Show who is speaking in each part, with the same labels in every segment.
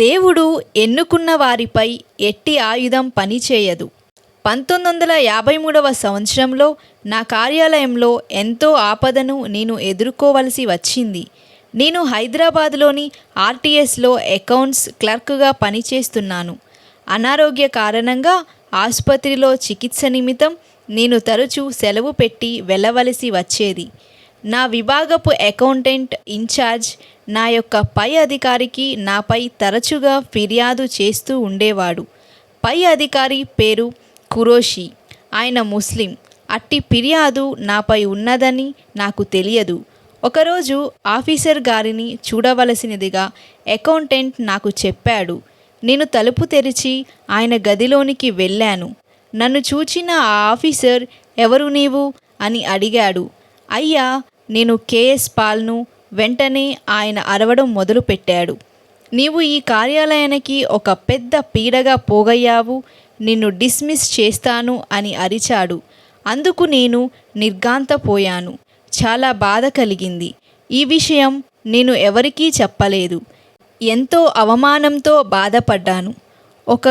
Speaker 1: దేవుడు ఎన్నుకున్న వారిపై ఎట్టి ఆయుధం పనిచేయదు. 1953వ సంవత్సరంలో నా కార్యాలయంలో ఎంతో ఆపదను నేను ఎదుర్కోవలసి వచ్చింది. నేను హైదరాబాద్లోని ఆర్టీఎస్లో అకౌంట్స్ క్లర్క్గా పనిచేస్తున్నాను. అనారోగ్య కారణంగా ఆసుపత్రిలో చికిత్స నిమిత్తం నేను తరచూ సెలవు పెట్టి వెళ్ళవలసి వచ్చేది. నా విభాగపు అకౌంటెంట్ ఇన్ఛార్జ్ నా యొక్క పై అధికారికి నాపై తరచుగా ఫిర్యాదు చేస్తూ ఉండేవాడు. పై అధికారి పేరు ఖురేషీ. ఆయన ముస్లిం. అట్టి ఫిర్యాదు నాపై ఉన్నదని నాకు తెలియదు. ఒకరోజు ఆఫీసర్ గారిని చూడవలసినదిగా అకౌంటెంట్ నాకు చెప్పాడు. నేను తలుపు తెరిచి ఆయన గదిలోనికి వెళ్ళాను. నన్ను చూచిన ఆ ఆఫీసర్, ఎవరు నీవు అని అడిగాడు. అయ్యా, నేను కేఎస్ పాల్ను. వెంటనే ఆయన అరవడం మొదలుపెట్టాడు. నీవు ఈ కార్యాలయానికి ఒక పెద్ద పీడగా పోగయ్యావు. నిన్ను డిస్మిస్ చేస్తాను అని అరిచాడు. అందుకు నేను నిర్ఘాంతపోయాను. చాలా బాధ కలిగింది. ఈ విషయం నేను ఎవరికీ చెప్పలేదు. ఎంతో అవమానంతో బాధపడ్డాను. ఒక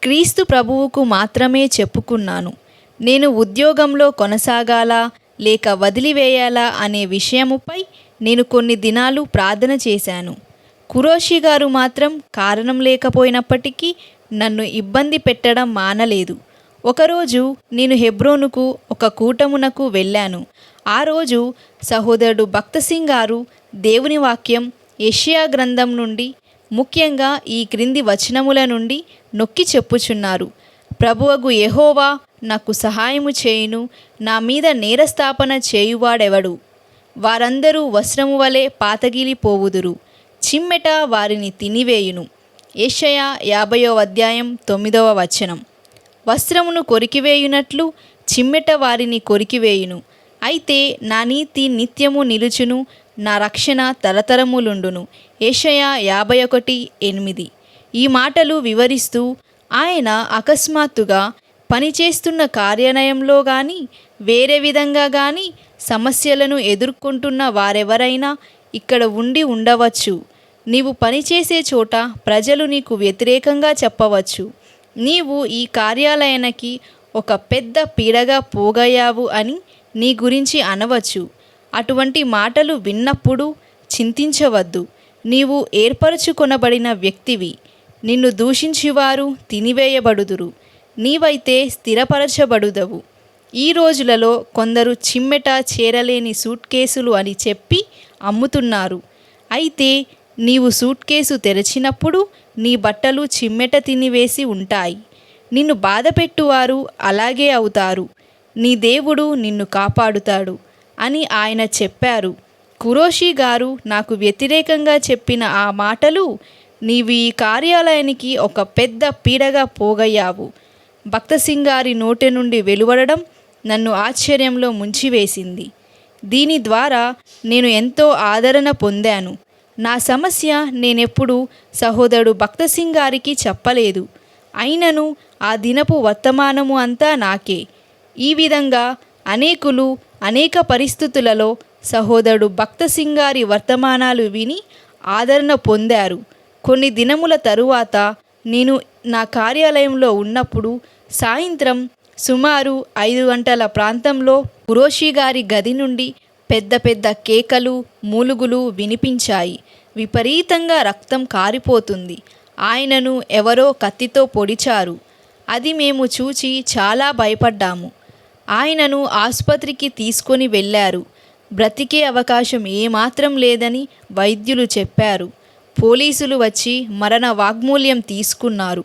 Speaker 1: క్రీస్తు ప్రభువుకు మాత్రమే చెప్పుకున్నాను. నేను ఉద్యోగంలో కొనసాగాలా లేక వదిలివేయాలా అనే విషయముపై నేను కొన్ని దినాలు ప్రార్థన చేశాను. ఖురేషీ గారు మాత్రం కారణం లేకపోయినప్పటికీ నన్ను ఇబ్బంది పెట్టడం మానలేదు. ఒకరోజు నేను హెబ్రోనుకు ఒక కూటమునకు వెళ్ళాను. ఆ రోజు సహోదరుడు భక్తసింగ్ గారు దేవుని వాక్యం యెషయా గ్రంథం నుండి, ముఖ్యంగా ఈ క్రింది వచనముల నుండి నొక్కి చెప్పుచున్నారు. ప్రభువగు యెహోవా నాకు సహాయము చేయును, నా మీద నేరస్థాపన చేయువాడెవడు? వారందరూ వస్త్రము వలె పాతగిలిపోవుదురు, చిమ్మెట వారిని తినివేయును. యెషయా 50వ అధ్యాయం 9వ వచనం. వస్త్రమును కొరికివేయునట్లు చిమ్మెట వారిని కొరికివేయును. అయితే నా నీతి నిత్యము నిలుచును, నా రక్షణ తరతరములుండును. యెషయా 51:8. ఈ మాటలు వివరిస్తూ ఆయన అకస్మాత్తుగా పనిచేస్తున్న కార్యాలయంలో కానీ వేరే విధంగా కానీ సమస్యలను ఎదుర్కొంటున్న వారెవరైనా ఇక్కడ ఉండి ఉండవచ్చు. నీవు పనిచేసే చోట ప్రజలు నీకు వ్యతిరేకంగా చెప్పవచ్చు. నీవు ఈ కార్యాలయానికి ఒక పెద్ద పీడగా పోగయ్యావు అని నీ గురించి అనవచ్చు. అటువంటి మాటలు విన్నప్పుడు చింతించవద్దు. నీవు ఏర్పరచుకొనబడిన వ్యక్తివి. నిన్ను దూషించువారు తినివేయబడుదురు. నీవైతే స్థిరపరచబడుదవు. ఈ రోజులలో కొందరు చిమ్మెట చేరలేని సూట్ కేసులు అని చెప్పి అమ్ముతున్నారు. అయితే నీవు సూట్ కేసు తెరచినప్పుడు నీ బట్టలు చిమ్మెట తినివేసి ఉంటాయి. నిన్ను బాధపెట్టువారు అలాగే అవుతారు. నీ దేవుడు నిన్ను కాపాడుతాడు అని ఆయన చెప్పారు. ఖురేషీ గారు నాకు వ్యతిరేకంగా చెప్పిన ఆ మాటలు, నీవు ఈ కార్యాలయానికి ఒక పెద్ద పీడగా పోగయ్యావు, భక్తసింగ్ గారి నోటి నుండి వెలువడడం నన్ను ఆశ్చర్యంలో ముంచివేసింది. దీని ద్వారా నేను ఎంతో ఆదరణ పొందాను. నా సమస్య నేనెప్పుడు సహోదరుడు భక్తసింగ్ గారికి చెప్పలేదు. అయినను ఆ దినపు వర్తమానము అంతా నాకే. ఈ విధంగా అనేకులు అనేక పరిస్థితులలో సహోదరుడు భక్తసింగ్ గారి వర్తమానాలు విని ఆదరణ పొందారు. కొన్ని దినముల తరువాత నేను నా కార్యాలయంలో ఉన్నప్పుడు సాయంత్రం సుమారు 5 గంటల ప్రాంతంలో ఖురేషీ గారి గది నుండి పెద్ద పెద్ద కేకలు, మూలుగులు వినిపించాయి. విపరీతంగా రక్తం కారిపోతుంది. ఆయనను ఎవరో కత్తితో పొడిచారు. అది మేము చూచి చాలా భయపడ్డాము. ఆయనను ఆసుపత్రికి తీసుకొని వెళ్ళారు. బ్రతికే అవకాశం ఏమాత్రం లేదని వైద్యులు చెప్పారు. పోలీసులు వచ్చి మరణ వాగ్మూల్యం తీసుకున్నారు.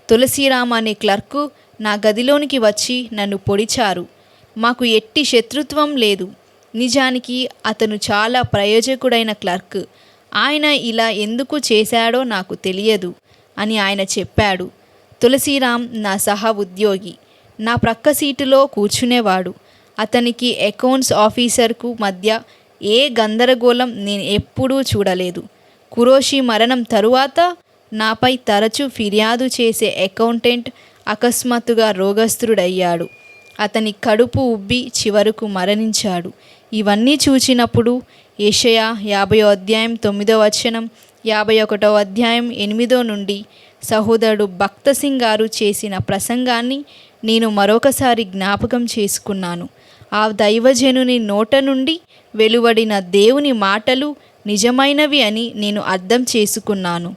Speaker 1: తులసిరామ్ అనే క్లర్కు నా గదిలోనికి వచ్చి నన్ను పొడిచారు. మాకు ఎట్టి శత్రుత్వం లేదు. నిజానికి అతను చాలా ప్రయోజకుడైన క్లర్క్. ఆయన ఇలా ఎందుకు చేశాడో నాకు తెలియదు అని ఆయన చెప్పాడు. తులసిరామ్ నా సహ ఉద్యోగి. నా ప్రక్క సీటులో కూర్చునేవాడు. అతనికి అకౌంట్స్ ఆఫీసర్కు మధ్య ఏ గందరగోళం నేను ఎప్పుడూ చూడలేదు. ఖురేషీ మరణం తరువాత నాపై తరచూ ఫిర్యాదు చేసే అకౌంటెంట్ అకస్మాత్తుగా రోగస్తుడయ్యాడు. అతని కడుపు ఉబ్బి చివరకు మరణించాడు. ఇవన్నీ చూచినప్పుడు యెషయా 50వ అధ్యాయం 9వ వచనం, 51వ అధ్యాయం 8 నుండి సహోదరుడు భక్త సింగ్ గారు చేసిన ప్రసంగాన్ని నేను మరొకసారి జ్ఞాపకం చేసుకున్నాను. ఆ దైవజనుని నోట నుండి వెలువడిన దేవుని మాటలు నిజమైనవి అని నేను అర్థం చేసుకున్నాను.